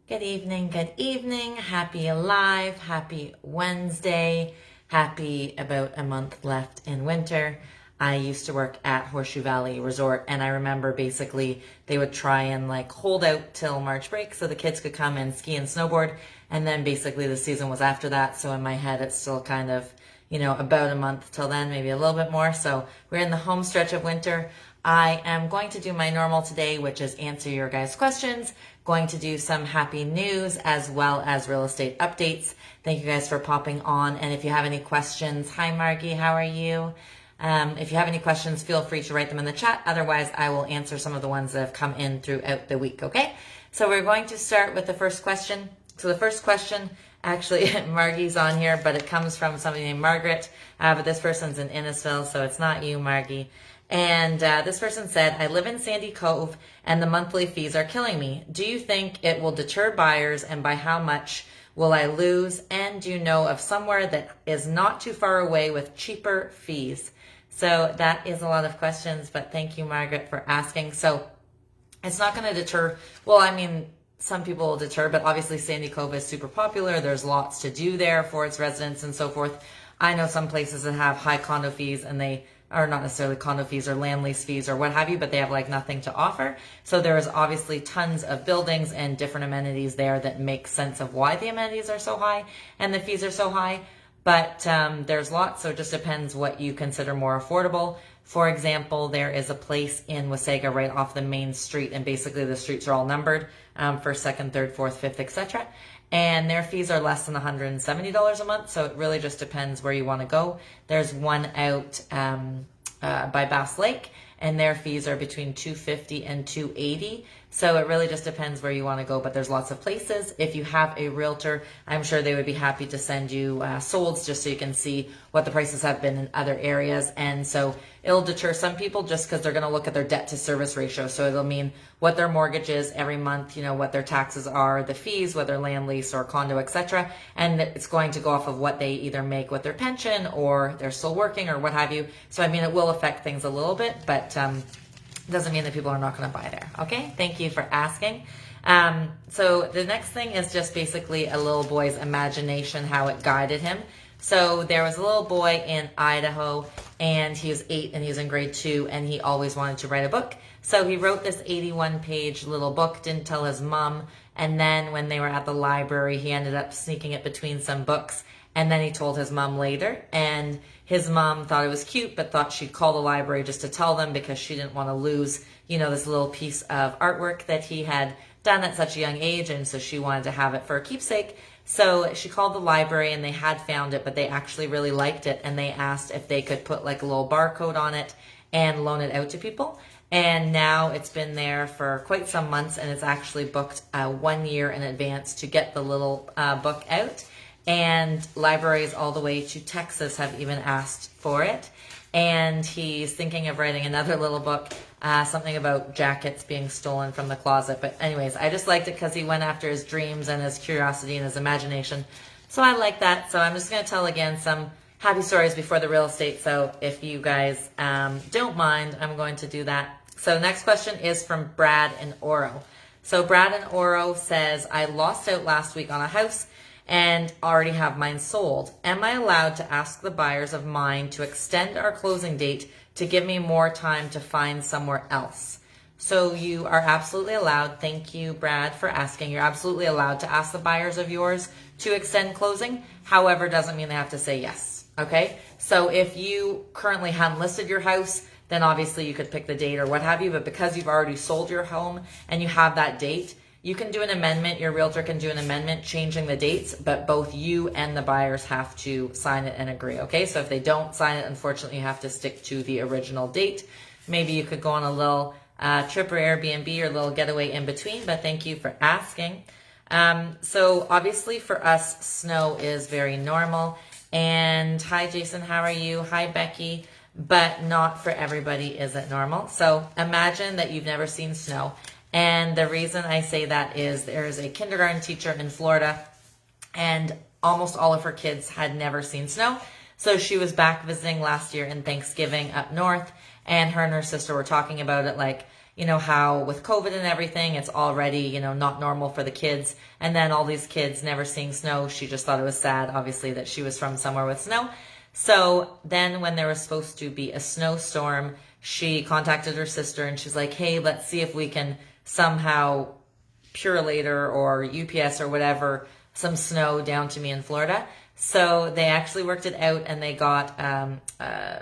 Good evening, good evening. Happy alive, happy Wednesday, happy about a month left in winter. I used to work at Horseshoe Valley Resort, and I remember basically they would try and hold out till March break so the kids could come and ski and snowboard, and then basically the season was after that. So in my head it's still kind of, about a month till then, maybe a little bit more. So we're in the home stretch of winter. I am going to do my normal today, which is answer your guys' questions, going to do some happy news as well as real estate updates. Thank you guys for popping on. And if you have any questions, hi Margie, how are you? If you have any questions, feel free to write them in the chat. Otherwise, I will answer some of the ones that have come in throughout the week, okay? So we're going to start with the first question. So the first question, actually, Margie's on here, but it comes from somebody named Margaret. But this person's in Innisfil, so it's not you, Margie. And this person said, I live in Sandy Cove and the monthly fees are killing me. Do you think it will deter buyers, and by how much will I lose? And do you know of somewhere that is not too far away with cheaper fees? So that is a lot of questions, but thank you, Margaret, for asking. So it's not going to deter. Well, I mean, some people will deter, but obviously Sandy Cove is super popular. There's lots to do there for its residents and so forth. I know some places that have high condo fees, and they are not necessarily condo fees or land lease fees or what have you, but they have nothing to offer. So there is obviously tons of buildings and different amenities there that make sense of why the amenities are so high and the fees are so high. But there's lots, so it just depends what you consider more affordable. For example, there is a place in Wasaga right off the main street, and basically the streets are all numbered, first, second, third, fourth, fifth, etc. And their fees are less than $170 a month, so it really just depends where you want to go. There's one out by Bass Lake, and their fees are between $250 and $280. So it really just depends where you want to go, but there's lots of places. If you have a realtor, I'm sure they would be happy to send you solds just so you can see what the prices have been in other areas. And so it'll deter some people just because they're going to look at their debt to service ratio. So it'll mean what their mortgage is every month, what their taxes are, the fees, whether land lease or condo, etc. And it's going to go off of what they either make with their pension or they're still working or what have you. So I mean, it will affect things a little bit, but doesn't mean that people are not going to buy there. Okay, thank you for asking. So the next thing is just basically a little boy's imagination, how it guided him. So there was a little boy in Idaho, and he was 8 and he was in grade 2, and he always wanted to write a book. So he wrote this 81-page little book, didn't tell his mom, and then when they were at the library, he ended up sneaking it between some books, and then he told his mom later, and his mom thought it was cute, but thought she'd call the library just to tell them because she didn't want to lose, this little piece of artwork that he had done at such a young age, and so she wanted to have it for a keepsake. So she called the library, and they had found it, but they actually really liked it, and they asked if they could put a little barcode on it and loan it out to people. And now it's been there for quite some months, and it's actually booked 1 year in advance to get the little book out. And libraries all the way to Texas have even asked for it. And he's thinking of writing another little book, something about jackets being stolen from the closet. But anyways, I just liked it because he went after his dreams and his curiosity and his imagination. So I like that. So I'm just going to tell again some happy stories before the real estate. So if you guys don't mind, I'm going to do that. So next question is from Brad in Oro. So Brad in Oro says, I lost out last week on a house and already have mine sold. Am I allowed to ask the buyers of mine to extend our closing date to give me more time to find somewhere else? So you are absolutely allowed. Thank you, Brad, for asking. You're absolutely allowed to ask the buyers of yours to extend closing. However, doesn't mean they have to say yes. Okay? So if you currently haven't listed your house, then obviously you could pick the date or what have you. But because you've already sold your home and you have that date, you can do an amendment. Your realtor can do an amendment changing the dates, but both you and the buyers have to sign it and agree, okay? So if they don't sign it, unfortunately, you have to stick to the original date. Maybe you could go on a little trip or Airbnb or a little getaway in between, but thank you for asking. So obviously for us, snow is very normal. And hi, Jason, how are you? Hi, Becky. But not for everybody is it normal. So imagine that you've never seen snow. And the reason I say that is there is a kindergarten teacher in Florida, and almost all of her kids had never seen snow. So she was back visiting last year in Thanksgiving up north, and her sister were talking about it you know, how with COVID and everything, it's already, you know, not normal for the kids. And then all these kids never seeing snow. She just thought it was sad, obviously, that she was from somewhere with snow. So then when there was supposed to be a snowstorm, she contacted her sister and she's like, hey, let's see if we can somehow Purelator or UPS or whatever some snow down to me in Florida. So they actually worked it out and they got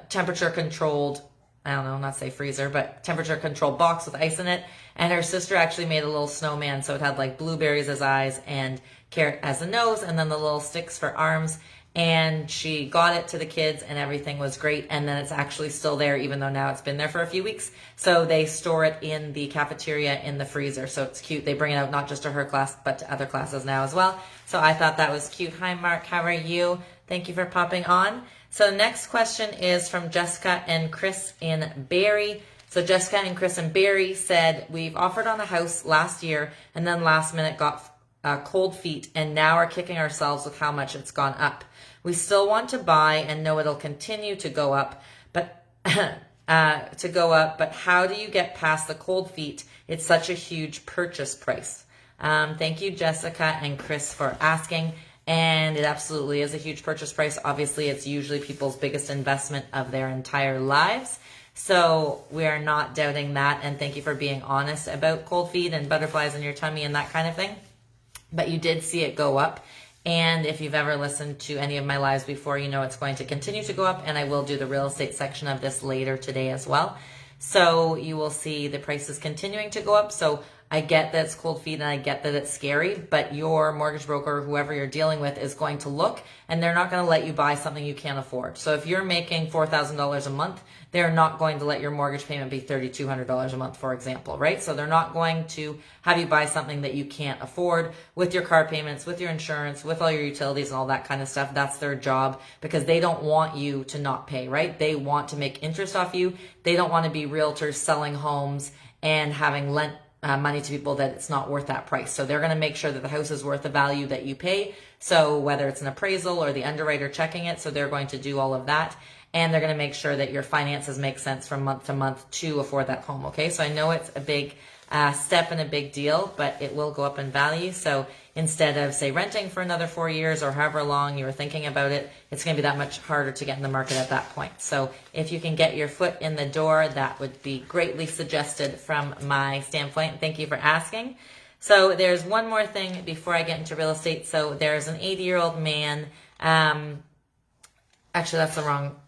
temperature controlled, I don't know, not say freezer, but temperature controlled box with ice in it. And her sister actually made a little snowman. So it had like blueberries as eyes and carrot as a nose and then the little sticks for arms. And she got it to the kids and everything was great. And then it's actually still there, even though now it's been there for a few weeks. So they store it in the cafeteria in the freezer. So it's cute. They bring it out not just to her class, but to other classes now as well. So I thought that was cute. Hi, Mark. How are you? Thank you for popping on. So the next question is from Jessica and Chris in Barrie. So Jessica and Chris in Barrie said, we've offered on a house last year and then last minute got cold feet and now are kicking ourselves with how much it's gone up. We still want to buy and know it'll continue to go up, but but how do you get past the cold feet? It's such a huge purchase price. Thank you, Jessica and Chris, for asking. And it absolutely is a huge purchase price. Obviously, it's usually people's biggest investment of their entire lives. So we are not doubting that. And thank you for being honest about cold feet and butterflies in your tummy and that kind of thing. But you did see it go up. And if you've ever listened to any of my lives before, you know it's going to continue to go up. And I will do the real estate section of this later today as well. So you will see the prices continuing to go up. So I get that it's cold feet and I get that it's scary, but your mortgage broker, whoever you're dealing with, is going to look and they're not going to let you buy something you can't afford. So if you're making $4,000 a month, they're not going to let your mortgage payment be $3,200 a month, for example, right? So they're not going to have you buy something that you can't afford with your car payments, with your insurance, with all your utilities and all that kind of stuff. That's their job because they don't want you to not pay, right? They want to make interest off you. They don't want to be realtors selling homes and having lent money to people that it's not worth that price. So they're going to make sure that the house is worth the value that you pay. So whether it's an appraisal or the underwriter checking it, so they're going to do all of that. And they're going to make sure that your finances make sense from month to month to afford that home. Okay, so I know it's a big step and a big deal, but it will go up in value. So instead of, say, renting for another 4 years or however long you were thinking about it, it's going to be that much harder to get in the market at that point. So if you can get your foot in the door, that would be greatly suggested from my standpoint. Thank you for asking. So there's one more thing before I get into real estate. So there's an 80-year-old man. Actually,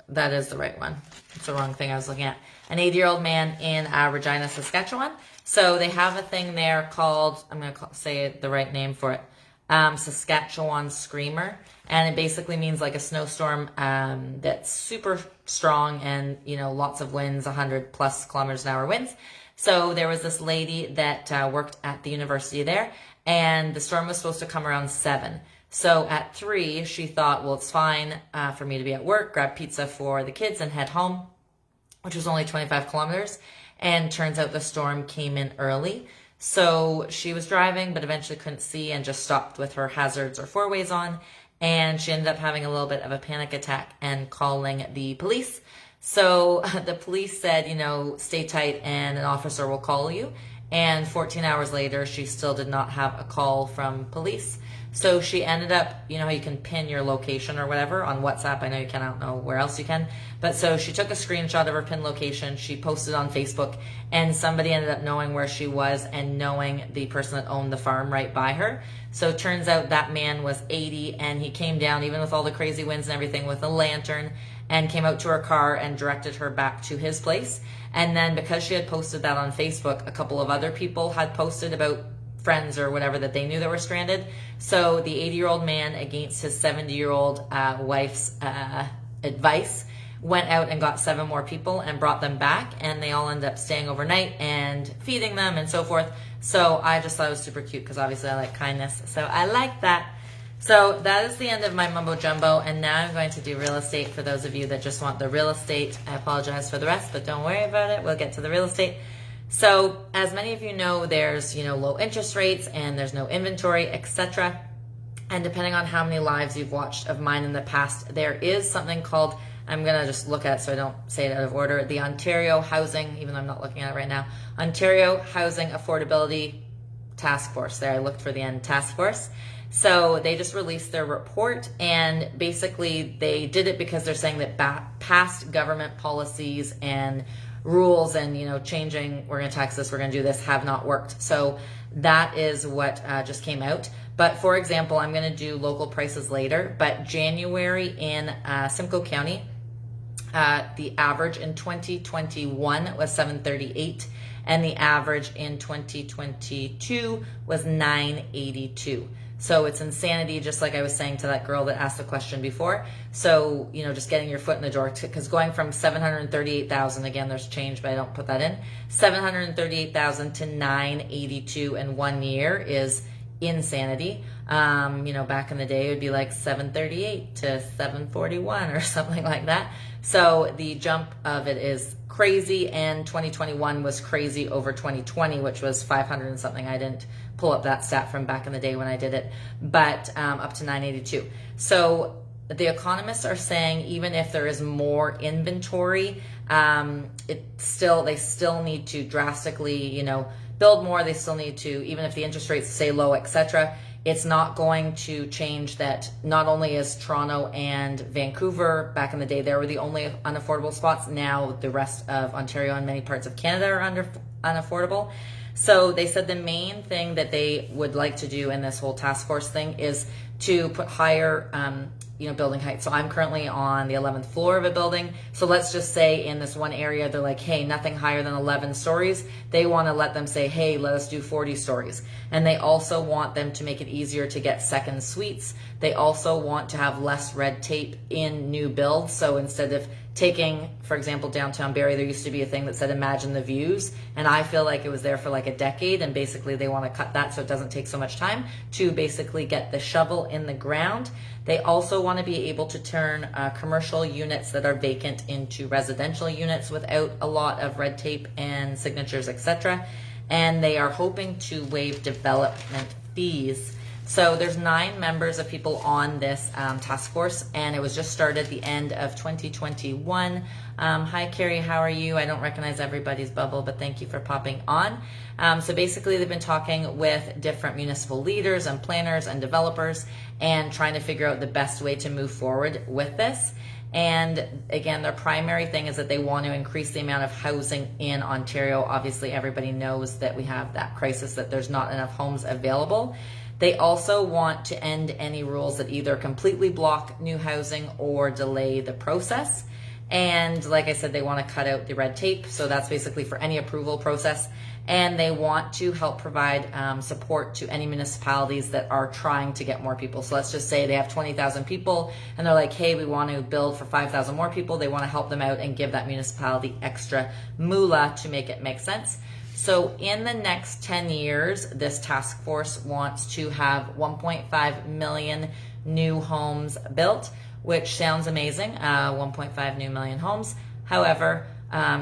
that is the right one. It's the wrong thing I was looking at. An 80-year-old man in Regina, Saskatchewan. So they have a thing there called, I'm going to say the right name for it, Saskatchewan Screamer. And it basically means like a snowstorm that's super strong and, you know, lots of winds, 100 plus kilometers an hour winds. So there was this lady that worked at the university there, and the storm was supposed to come around 7. So at 3, she thought, well, it's fine for me to be at work, grab pizza for the kids and head home, which was only 25 kilometers. And turns out the storm came in early. So she was driving, but eventually couldn't see and just stopped with her hazards or four-ways on. And she ended up having a little bit of a panic attack and calling the police. So the police said, you know, stay tight and an officer will call you. And 14 hours later, she still did not have a call from police. So she ended up, you know how you can pin your location or whatever on WhatsApp. I know you can, I don't know where else you can. But so she took a screenshot of her pin location. She posted on Facebook and somebody ended up knowing where she was and knowing the person that owned the farm right by her. So it turns out that man was 80 and he came down even with all the crazy winds and everything with a lantern and came out to her car and directed her back to his place. And then because she had posted that on Facebook, a couple of other people had posted about friends or whatever that they knew that were stranded. So the 80-year-old man, against his 70-year-old wife's advice, went out and got 7 more people and brought them back, and they all ended up staying overnight and feeding them and so forth. So I just thought it was super cute because obviously I like kindness. So I like that. So that is the end of my mumbo jumbo, and now I'm going to do real estate for those of you that just want the real estate. I apologize for the rest, but don't worry about it. We'll get to the real estate. So as many of you know, there's, you know, low interest rates and there's no inventory, etc. And depending on how many lives you've watched of mine in the past, there is something called I'm going to just look at it so I don't say it out of order. The Ontario Housing, even though I'm not looking at it right now, Ontario Housing Affordability Task Force. There, I looked for the end, task force. So they just released their report, and basically they did it because they're saying that past government policies and rules and, you know, changing, we're going to tax this, we're going to do this, have not worked. So that is what just came out. But for example, I'm going to do local prices later, but January in Simcoe County, the average in 2021 was $738, and the average in 2022 was $982. So it's insanity, just like I was saying to that girl that asked the question before. So, you know, just getting your foot in the door, because going from 738,000, again, there's change, but I don't put that in, 738,000 to 982 in 1 year is insanity. You know, back in the day, it would be like 738 to 741 or something like that. So the jump of it is crazy, and 2021 was crazy over 2020, which was 500 and something. I didn't pull up that stat from back in the day when I did it, but up to 982. So the economists are saying even if there is more inventory, they still need to drastically, you know, build more. They still need to, even if the interest rates stay low, etc. It's not going to change that. Not only is Toronto and Vancouver, back in the day, they were the only unaffordable spots. Now the rest of Ontario and many parts of Canada are unaffordable. So they said the main thing that they would like to do in this whole task force thing is to put higher building height. So I'm currently on the 11th floor of a building. So let's just say in this one area, they're like, hey, nothing higher than 11 stories. They want to let them say, hey, let us do 40 stories. And they also want them to make it easier to get second suites. They also want to have less red tape in new builds. So instead of taking, for example, downtown Barrie, there used to be a thing that said imagine the views, and I feel like it was there for like a decade, and basically they want to cut that so it doesn't take so much time to basically get the shovel in the ground. They also want to be able to turn commercial units that are vacant into residential units without a lot of red tape and signatures, etc. And they are hoping to waive development fees. So there's 9 members of people on this task force, and it was just started the end of 2021. Hi, Carrie, how are you? I don't recognize everybody's bubble, but thank you for popping on. So basically, they've been talking with different municipal leaders and planners and developers and trying to figure out the best way to move forward with this. And again, their primary thing is that they want to increase the amount of housing in Ontario. Obviously, everybody knows that we have that crisis, that there's not enough homes available. They also want to end any rules that either completely block new housing or delay the process. And like I said, they want to cut out the red tape. So that's basically for any approval process. And they want to help provide support to any municipalities that are trying to get more people. So let's just say they have 20,000 people and they're like, hey, we want to build for 5,000 more people. They want to help them out and give that municipality extra moolah to make it make sense. So in the next 10 years, this task force wants to have 1.5 million new homes built, which sounds amazing, 1.5 new million homes. However,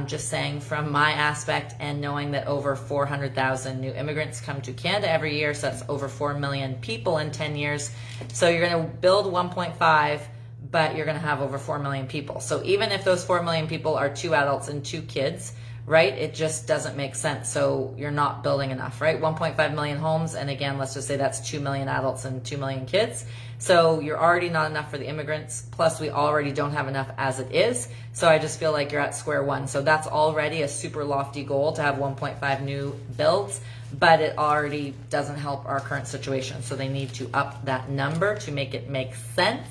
just saying from my aspect and knowing that over 400,000 new immigrants come to Canada every year, so that's over 4 million people in 10 years. So you're going to build 1.5, but you're going to have over 4 million people. So even if those 4 million people are 2 adults and 2 kids, right? It just doesn't make sense. So you're not building enough, right? 1.5 million homes. And again, let's just say that's 2 million adults and 2 million kids. So you're already not enough for the immigrants. Plus we already don't have enough as it is. So I just feel like you're at square one. So that's already a super lofty goal to have 1.5 new builds, but it already doesn't help our current situation. So they need to up that number to make it make sense.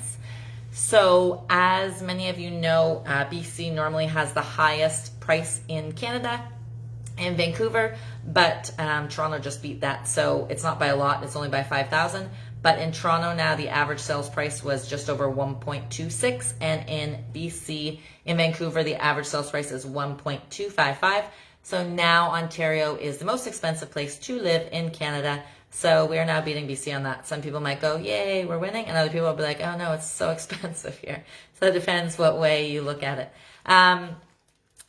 So as many of you know, BC normally has the highest price in Canada and Vancouver, but Toronto just beat that. So it's not by a lot, it's only by 5,000. But in Toronto now, the average sales price was just over 1.26. And in BC, in Vancouver, the average sales price is 1.255. So now Ontario is the most expensive place to live in Canada. So we are now beating BC on that. Some people might go, yay, we're winning. And other people will be like, oh no, it's so expensive here. So it depends what way you look at it.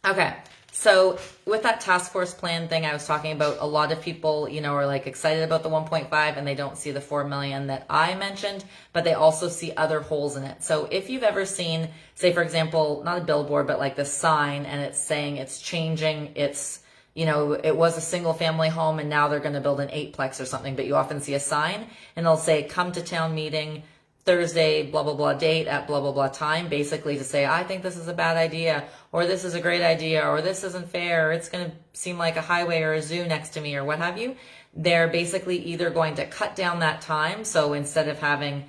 Okay, So with that task force plan thing I was talking about, a lot of people, are like excited about the 1.5 and they don't see the 4 million that I mentioned, but they also see other holes in it. So if you've ever seen, say for example, not a billboard, but like the sign, and it's saying it's changing, it was a single family home and now they're going to build an 8-plex or something, but you often see a sign and they'll say, come to town meeting Thursday, blah, blah, blah date at blah, blah, blah time, basically to say, I think this is a bad idea, or this is a great idea, or this isn't fair, or it's going to seem like a highway or a zoo next to me, or what have you. They're basically either going to cut down that time. So instead of having,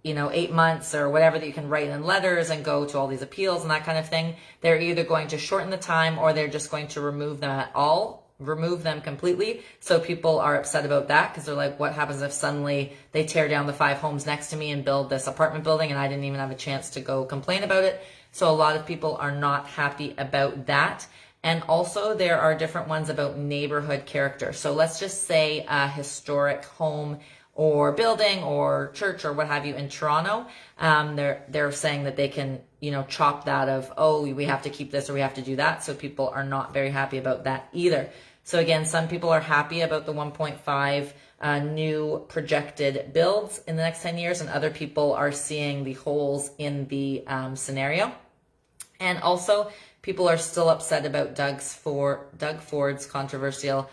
8 months or whatever that you can write in letters and go to all these appeals and that kind of thing, they're either going to shorten the time or they're just going to remove them completely. So people are upset about that because they're like, what happens if suddenly they tear down the 5 homes next to me and build this apartment building and I didn't even have a chance to go complain about it? So a lot of people are not happy about that. And also there are different ones about neighborhood character. So let's just say a historic home or building or church or what have you in Toronto. They're saying that they can, chop that of, oh, we have to keep this or we have to do that. So people are not very happy about that either. So again, some people are happy about the 1.5 new projected builds in the next 10 years, and other people are seeing the holes in the scenario. And also, people are still upset about Doug Ford's controversial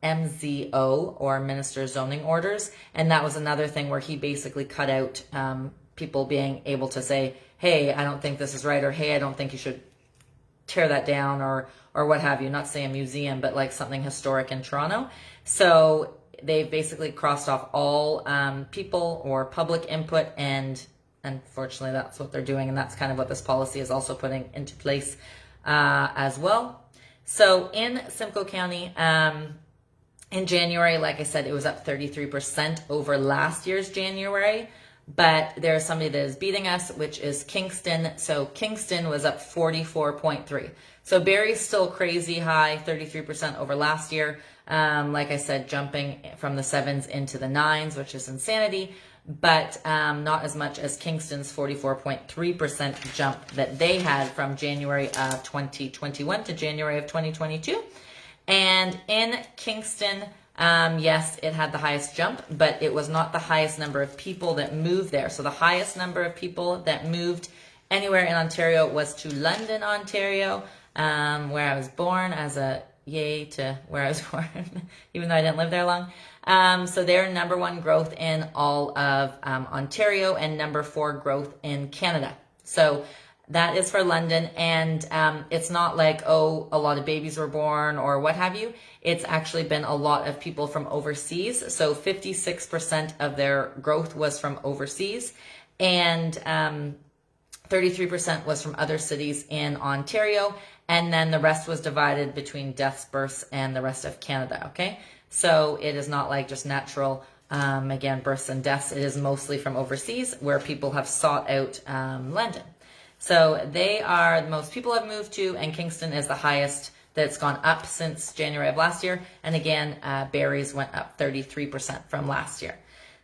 MZO, or Minister Zoning Orders. And that was another thing where he basically cut out people being able to say, hey, I don't think this is right, or hey, I don't think you should tear that down, or what have you. Not say a museum, but like something historic in Toronto. So they've basically crossed off all people or public input, and unfortunately that's what they're doing, and that's kind of what this policy is also putting into place as well. So in Simcoe County, in January, like I said, it was up 33% over last year's January. But there's somebody that is beating us, which is Kingston. So Kingston was up 44.3. So Barrie's still crazy high, 33% over last year. Like I said, jumping from the 7s into the 9s, which is insanity. But not as much as Kingston's 44.3% jump that they had from January of 2021 to January of 2022. And in Kingston, yes, it had the highest jump, but it was not the highest number of people that moved there. So the highest number of people that moved anywhere in Ontario was to London, Ontario, where I was born, as a yay to where I was born, even though I didn't live there long. So they're number 1 growth in all of Ontario, and number 4 growth in Canada. So that is for London, and it's not like, oh, a lot of babies were born or what have you. It's actually been a lot of people from overseas. So 56% of their growth was from overseas, and 33% was from other cities in Ontario, and then the rest was divided between deaths, births, and the rest of Canada, okay? So it is not like just natural, again, births and deaths. It is mostly from overseas where people have sought out London. So they are the most people have moved to, and Kingston is the highest that's gone up since January of last year. And again, Barrie's went up 33% from last year.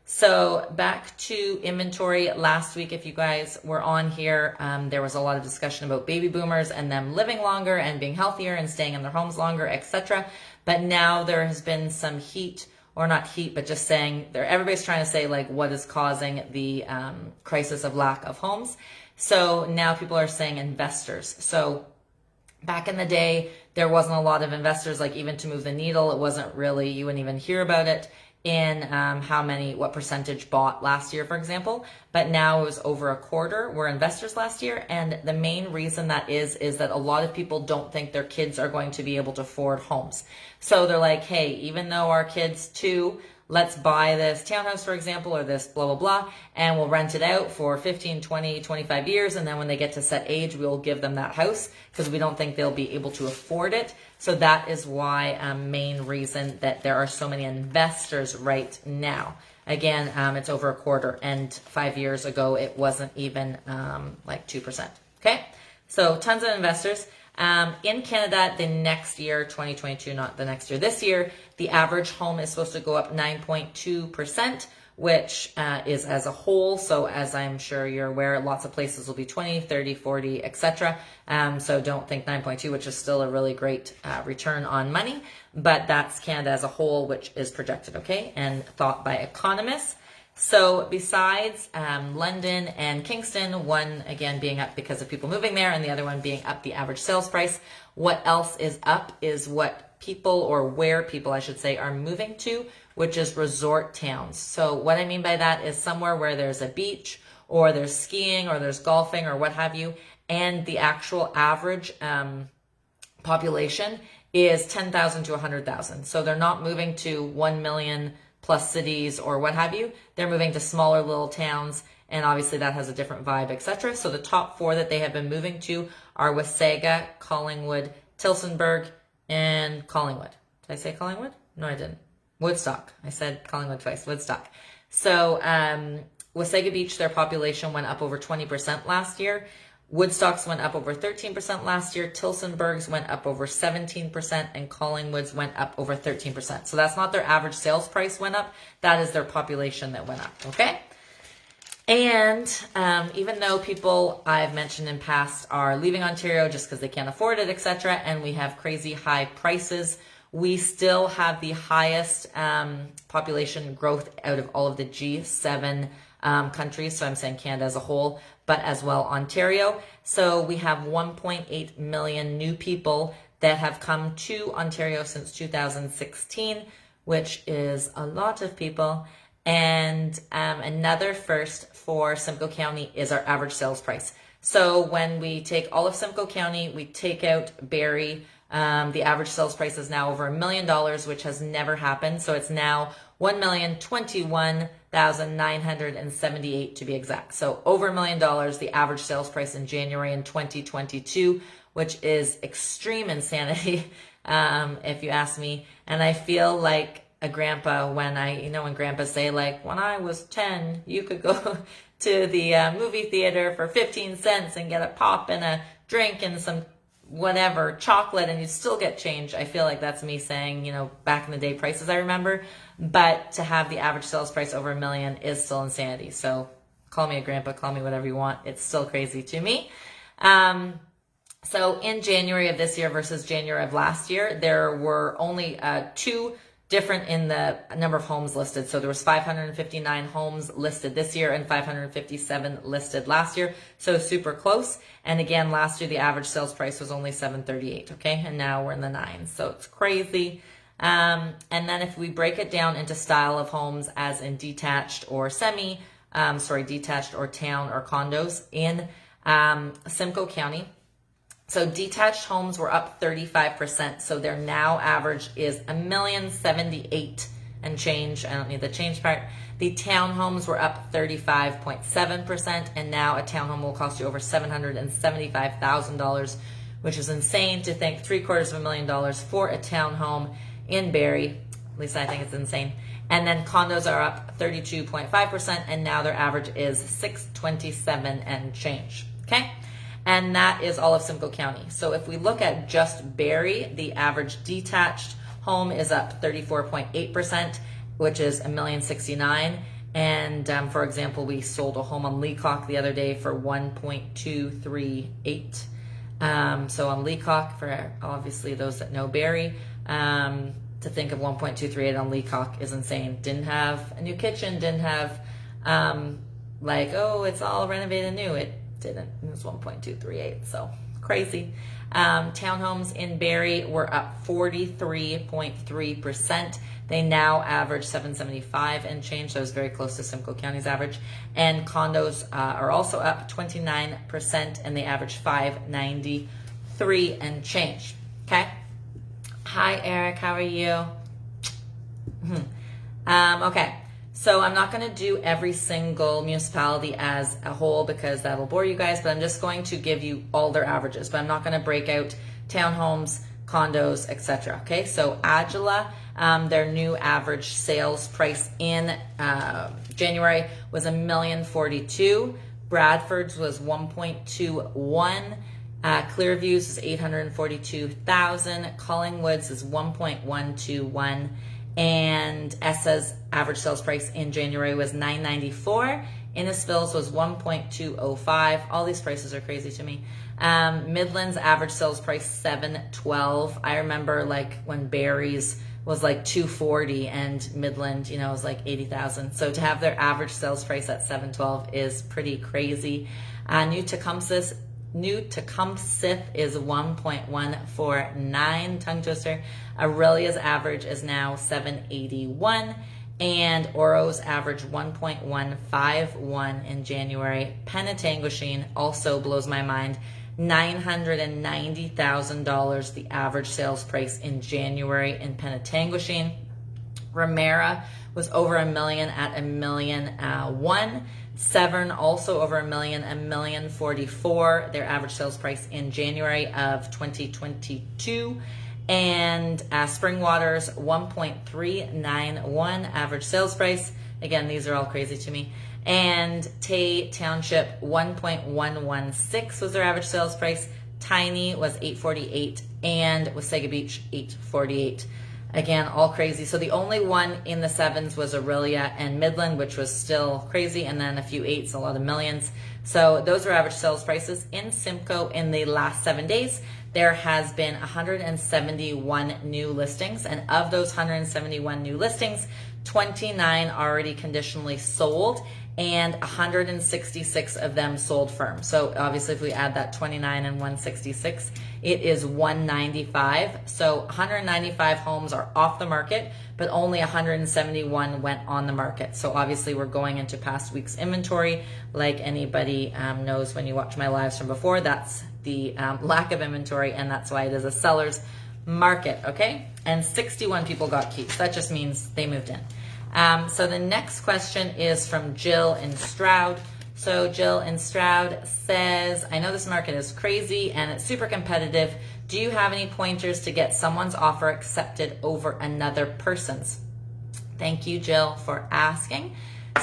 So back to inventory. Last week, if you guys were on here, there was a lot of discussion about baby boomers and them living longer and being healthier and staying in their homes longer, etc. But now there has been some heat, or not heat, but just saying everybody's trying to say like what is causing the crisis of lack of homes. So now people are saying investors. So back in the day, there wasn't a lot of investors, like even to move the needle. It wasn't really, you wouldn't even hear about it in what percentage bought last year, for example. But now it was over a quarter were investors last year. And the main reason that is that a lot of people don't think their kids are going to be able to afford homes. So they're like, hey, even though our kids too, let's buy this townhouse, for example, or this blah, blah, blah, and we'll rent it out for 15, 20, 25 years. And then when they get to set age, we'll give them that house because we don't think they'll be able to afford it. So that is why, main reason that there are so many investors right now. Again, it's over a quarter, and 5 years ago, it wasn't even like 2%. Okay, so tons of investors. In Canada, the next year, 2022, not the next year, this year, the average home is supposed to go up 9.2%, which is as a whole. So as I'm sure you're aware, lots of places will be 20, 30, 40, etc. So don't think 9.2, which is still a really great return on money, but that's Canada as a whole, which is projected, okay, and thought by economists. So besides London and Kingston, one again being up because of people moving there and the other one being up the average sales price, what else is up is what people, or where people I should say, are moving to, which is resort towns. So what I mean by that is somewhere where there's a beach or there's skiing or there's golfing or what have you, and the actual average population is 10,000 to 100,000. So they're not moving to 1 million plus cities or what have you. They're moving to smaller little towns, and obviously that has a different vibe, etc. So the top 4 that they have been moving to are Wasaga, Collingwood, Tillsonburg, and Collingwood. Did I say Collingwood? No, I didn't. Woodstock. I said Collingwood twice. Woodstock. So Wasaga Beach, their population went up over 20% last year. Woodstock's went up over 13% last year. Tillsonburg's went up over 17%, and Collingwood's went up over 13%. So that's not their average sales price went up. That is their population that went up, okay? And even though people I've mentioned in past are leaving Ontario just because they can't afford it, etc., and we have crazy high prices, we still have the highest population growth out of all of the G7 countries. So I'm saying Canada as a whole, but as well Ontario. So we have 1.8 million new people that have come to Ontario since 2016, which is a lot of people. And another first for Simcoe County is our average sales price. So when we take all of Simcoe County, we take out Barrie, the average sales price is now over $1 million, which has never happened. So it's now $1,021,978 to be exact. So over $1 million, the average sales price in January in 2022, which is extreme insanity, if you ask me. And I feel like a grandpa when when grandpas say, like, when I was 10, you could go to the movie theater for 15 cents and get a pop and a drink and some whatever chocolate, and you still get change. I feel like that's me saying, back in the day prices I remember, but to have the average sales price over $1 million is still insanity. So call me a grandpa, call me whatever you want. It's still crazy to me. So in January of this year versus January of last year, there were only 2 different in the number of homes listed. So there was 559 homes listed this year and 557 listed last year. So super close. And again, last year, the average sales price was only $738. Okay. And now we're in the 9s. So it's crazy. And then if we break it down into style of homes, as in detached or detached or town or condos in Simcoe County. So detached homes were up 35%. So their now average is $1,078,000 and change. I don't need the change part. The townhomes were up 35.7%, and now a townhome will cost you over $775,000, which is insane to think. $750,000 for a townhome in Barrie. At least I think it's insane. And then condos are up 32.5%, and now their average is $627,000 and change. Okay. And that is all of Simcoe County. So if we look at just Barrie, the average detached home is up 34.8%, which is $1,069,000. And for example, we sold a home on Leacock the other day for $1.238. So on Leacock, for obviously those that know Barrie, to think of 1.238 on Leacock is insane. Didn't have a new kitchen, didn't have it's all renovated new. It didn't. It was 1.238, so crazy. Townhomes in Barrie were up 43.3%. They now average $775,000 and change, so it's very close to Simcoe County's average. And condos are also up 29%, and they average $593,000 and change. Okay. Hi, Eric. How are you? Okay. So I'm not going to do every single municipality as a whole because that'll bore you guys, but I'm just going to give you all their averages, but I'm not going to break out townhomes, condos, etc. Okay, so Agila, their new average sales price in January was $1,042,000. Bradford's was 1.21. Clearview's is $842,000. Collingwood's is 1.121. And ESSA's average sales price in January was $994. Innisfil's was $1.205. All these prices are crazy to me. Midland's average sales price $712. I remember like when Barrie's was like $240 and Midland, was like $80,000. So to have their average sales price at $712 is pretty crazy. New Tecumseth is 1.149, tongue twister. Aurelia's average is now 781, and Oro's average 1.151 in January. Penetanguishene also blows my mind. $990,000 the average sales price in January in Penetanguishene. Ramera was over $1 million at $1,000,001. Severn also over $1 million, $1,044,000 their average sales price in January of 2022. And Springwater's 1.391 average sales price. Again, these are all crazy to me. And Tay Township 1.116 was their average sales price. Tiny was $848, and Wasaga Beach $848. Again, all crazy. So the only one in the sevens was Aurelia and Midland, which was still crazy, and then a few eights, a lot of millions. So those are average sales prices in Simcoe in the last 7 days. There has been 171 new listings, and of those 171 new listings, 29 already conditionally sold, and 166 of them sold firm. So obviously if we add that 29 and 166, it is 195. So 195 homes are off the market, but only 171 went on the market. So obviously we're going into past week's inventory. Like anybody knows when you watch my lives from before, that's the lack of inventory, and that's why it is a seller's market, okay? And 61 people got keys. That just means they moved in. So the next question is from Jill in Stroud. So Jill in Stroud says, I know this market is crazy and it's super competitive. Do you have any pointers to get someone's offer accepted over another person's? Thank you, Jill, for asking.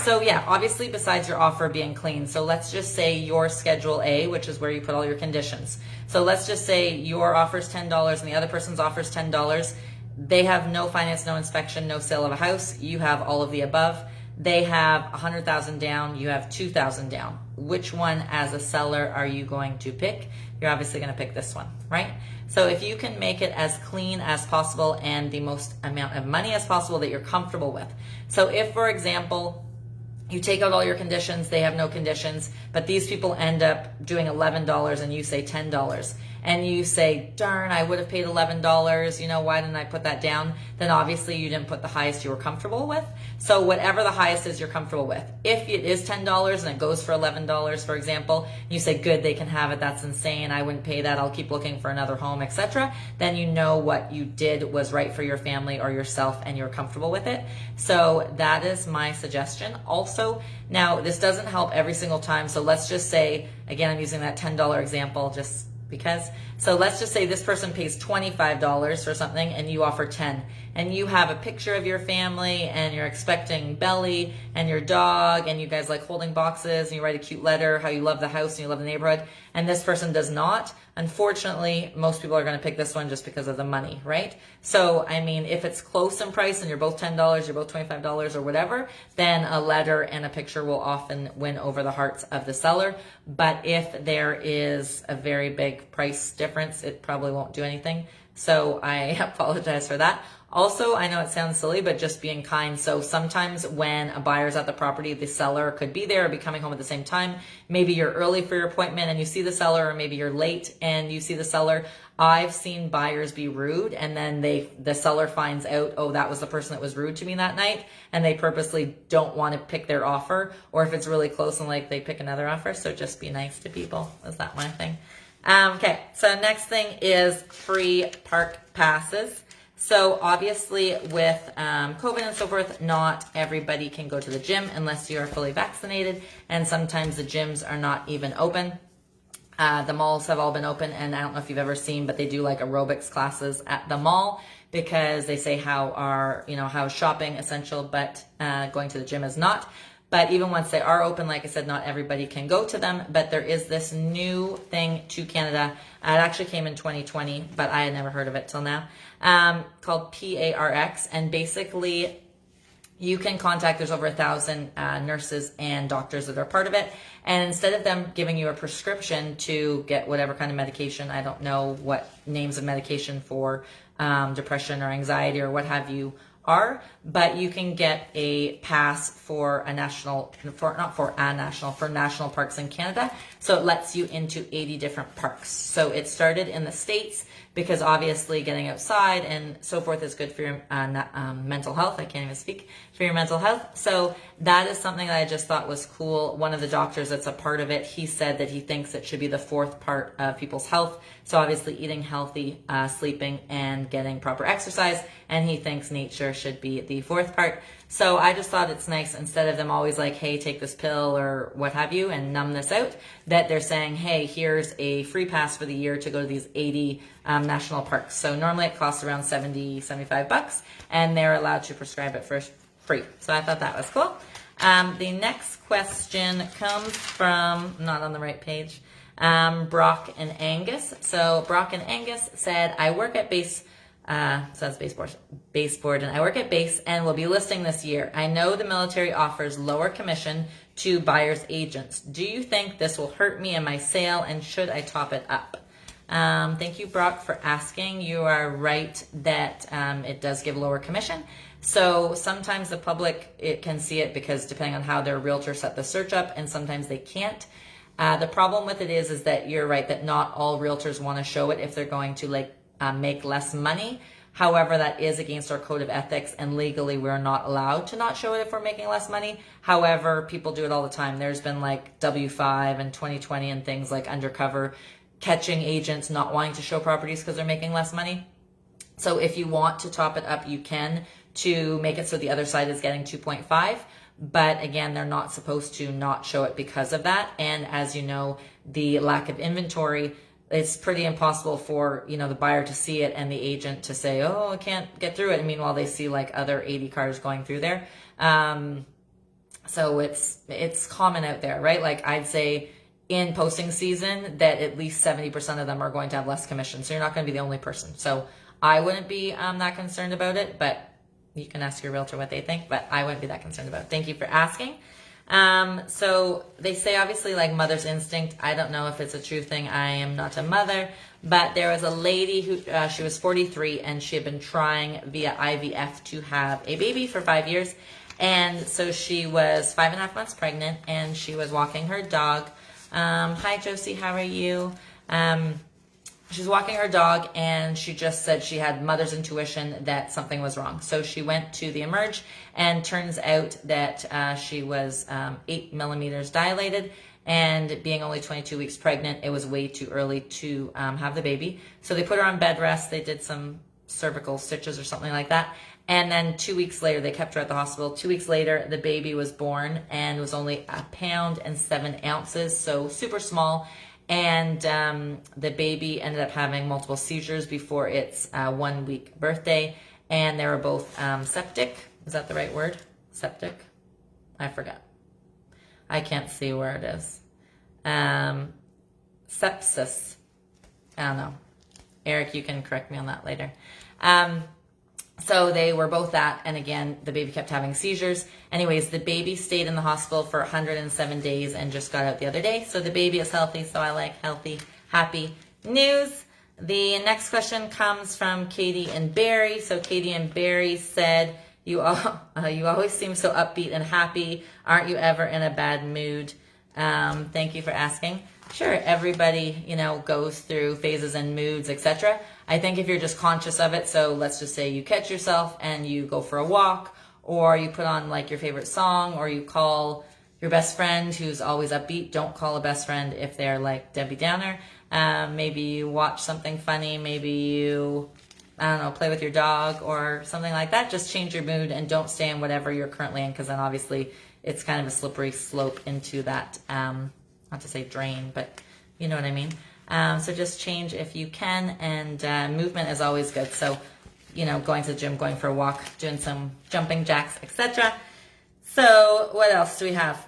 So yeah, obviously besides your offer being clean, so let's just say your Schedule A, which is where you put all your conditions. So let's just say your offer is $10 and the other person's offer is $10. They have no finance, no inspection, no sale of a house. You have all of the above. They have 100,000 down. You have 2,000 down. Which one as a seller are you going to pick? You're obviously going to pick this one, right? So if you can make it as clean as possible and the most amount of money as possible that you're comfortable with. So if, for example, you take out all your conditions, they have no conditions, but these people end up doing $11 and you say $10. And you say, darn, I would have paid $11, why didn't I put that down? Then obviously you didn't put the highest you were comfortable with. So whatever the highest is you're comfortable with. If it is $10 and it goes for $11, for example, you say, good, they can have it, that's insane, I wouldn't pay that, I'll keep looking for another home, etc. Then you know what you did was right for your family or yourself and you're comfortable with it. So that is my suggestion. Also, now this doesn't help every single time. So let's just say, again, I'm using that $10 example just because. So let's just say this person pays $25 for something and you offer 10, and you have a picture of your family and you're expecting Belly and your dog and you guys like holding boxes and you write a cute letter how you love the house and you love the neighborhood, and this person does not. Unfortunately, most people are going to pick this one just because of the money, right? So, I mean, if it's close in price and you're both $10, you're both $25 or whatever, then a letter and a picture will often win over the hearts of the seller. But if there is a very big price difference, it probably won't do anything. So I apologize for that. Also, I know it sounds silly, but just being kind. So sometimes when a buyer's at the property, the seller could be there or be coming home at the same time. Maybe you're early for your appointment and you see the seller, or maybe you're late and you see the seller. I've seen buyers be rude, and then the seller finds out, oh, that was the person that was rude to me that night, and they purposely don't want to pick their offer, or if it's really close and like they pick another offer. So just be nice to people. Is that my thing? Okay, so next thing is free park passes. So obviously with COVID and so forth, not everybody can go to the gym unless you are fully vaccinated, and sometimes the gyms are not even open. The malls have all been open, and I don't know if you've ever seen, but they do like aerobics classes at the mall because they say how shopping essential, but going to the gym is not. But even once they are open, like I said, not everybody can go to them. But there is this new thing to Canada. It actually came in 2020, but I had never heard of it till now, called PARX. And basically, you can contact, there's over 1,000 nurses and doctors that are part of it. And instead of them giving you a prescription to get whatever kind of medication, I don't know what names of medication for depression or anxiety or what have you are, but you can get a pass for national parks in Canada. So it lets you into 80 different parks. So it started in the States because obviously getting outside and so forth is good for your mental health. I can't even speak. For your mental health. So that is something that I just thought was cool. One of the doctors that's a part of it, he said that he thinks it should be the fourth part of people's health. So obviously eating healthy, sleeping, and getting proper exercise. And he thinks nature should be the fourth part. So I just thought it's nice, instead of them always like, hey, take this pill or what have you and numb this out, that they're saying, hey, here's a free pass for the year to go to these 80 national parks. So normally it costs around $75, and they're allowed to prescribe it for free. So I thought that was cool. The next question comes from, not on the right page, Brock and Angus. So Brock and Angus said, I work at baseboard, and I work at base and will be listing this year. I know the military offers lower commission to buyer's agents. Do you think this will hurt me in my sale, and should I top it up? Thank you, Brock, for asking. You are right that it does give lower commission. So sometimes the public, it can see it because depending on how their realtor set the search up, and sometimes they can't. The problem with it is that you're right that not all realtors want to show it if they're going to make less money. However, that is against our code of ethics, and legally we're not allowed to not show it if we're making less money. However, people do it all the time. There's been like W5 and 2020 and things like undercover catching agents not wanting to show properties because they're making less money. So if you want to top it up, you can, to make it so the other side is getting 2.5. But again, they're not supposed to not show it because of that. And as you know, the lack of inventory, it's pretty impossible for, the buyer to see it and the agent to say, oh, I can't get through it. And meanwhile, they see like other 80 cars going through there. So it's common out there, right? Like I'd say in posting season that at least 70% of them are going to have less commission. So you're not going to be the only person. So I wouldn't be that concerned about it, but you can ask your realtor what they think, but I wouldn't be that concerned about it. Thank you for asking. So they say obviously like mother's instinct. I don't know if it's a true thing. I am not a mother, but there was a lady who, she was 43 and she had been trying via IVF to have a baby for 5 years. And so she was 5.5 months pregnant and she was walking her dog. Hi Josie, how are you? She's walking her dog and she just said she had mother's intuition that something was wrong. So she went to the Emerge, and turns out that she was 8 millimeters dilated, and being only 22 weeks pregnant, it was way too early to have the baby. So they put her on bed rest. They did some cervical stitches or something like that. And then 2 weeks later, they kept her at the hospital. 2 weeks later, the baby was born and was only 1 pound and 7 ounces. So super small. And the baby ended up having multiple seizures before its 1 week birthday. And they were both septic. Is that the right word? Septic? I forgot. I can't see where it is. Sepsis. I don't know. Eric, you can correct me on that later. So they were both that, and again, the baby kept having seizures. Anyways, the baby stayed in the hospital for 107 days and just got out the other day. So the baby is healthy, so I like healthy, happy news. The next question comes from Katie and Barrie. So Katie and Barrie said, you always seem so upbeat and happy. Aren't you ever in a bad mood? Thank you for asking. Sure, everybody, goes through phases and moods, etc. I think if you're just conscious of it, so let's just say you catch yourself and you go for a walk, or you put on like your favorite song, or you call your best friend who's always upbeat. Don't call a best friend if they're like Debbie Downer. Maybe you watch something funny, maybe you, play with your dog or something like that. Just change your mood and don't stay in whatever you're currently in, because then obviously it's kind of a slippery slope into that, not to say drain, but you know what I mean. So just change if you can, and movement is always good. So, going to the gym, going for a walk, doing some jumping jacks, etc. So what else do we have?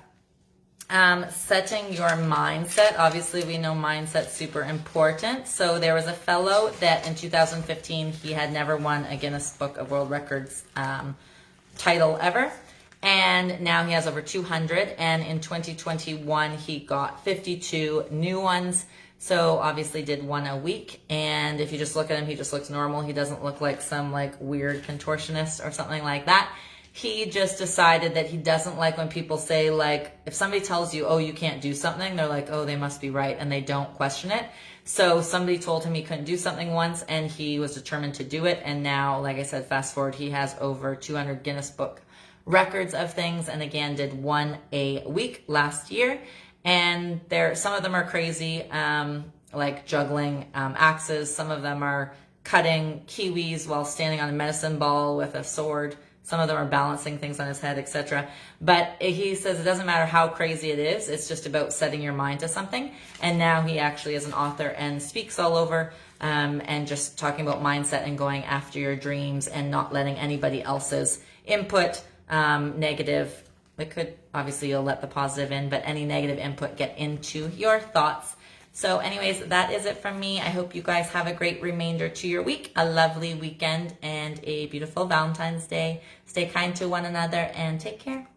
Setting your mindset. Obviously, we know mindset's super important. So there was a fellow that in 2015, he had never won a Guinness Book of World Records title ever. And now he has over 200. And in 2021, he got 52 new ones. So obviously did one a week. And if you just look at him, he just looks normal. He doesn't look like some like weird contortionist or something like that. He just decided that he doesn't like when people say, like, if somebody tells you, oh, you can't do something, they're like, oh, they must be right, and they don't question it. So somebody told him he couldn't do something once, and he was determined to do it. And now, like I said, fast forward, he has over 200 Guinness Book records of things, and again, did one a week last year. And some of them are crazy, like juggling axes. Some of them are cutting kiwis while standing on a medicine ball with a sword. Some of them are balancing things on his head, etc. But he says it doesn't matter how crazy it is. It's just about setting your mind to something. And now he actually is an author and speaks all over and just talking about mindset and going after your dreams and not letting anybody else's input, negative. It could, obviously you'll let the positive in, but any negative input get into your thoughts. So anyways, that is it from me. I hope you guys have a great remainder to your week, a lovely weekend, and a beautiful Valentine's Day. Stay kind to one another and take care.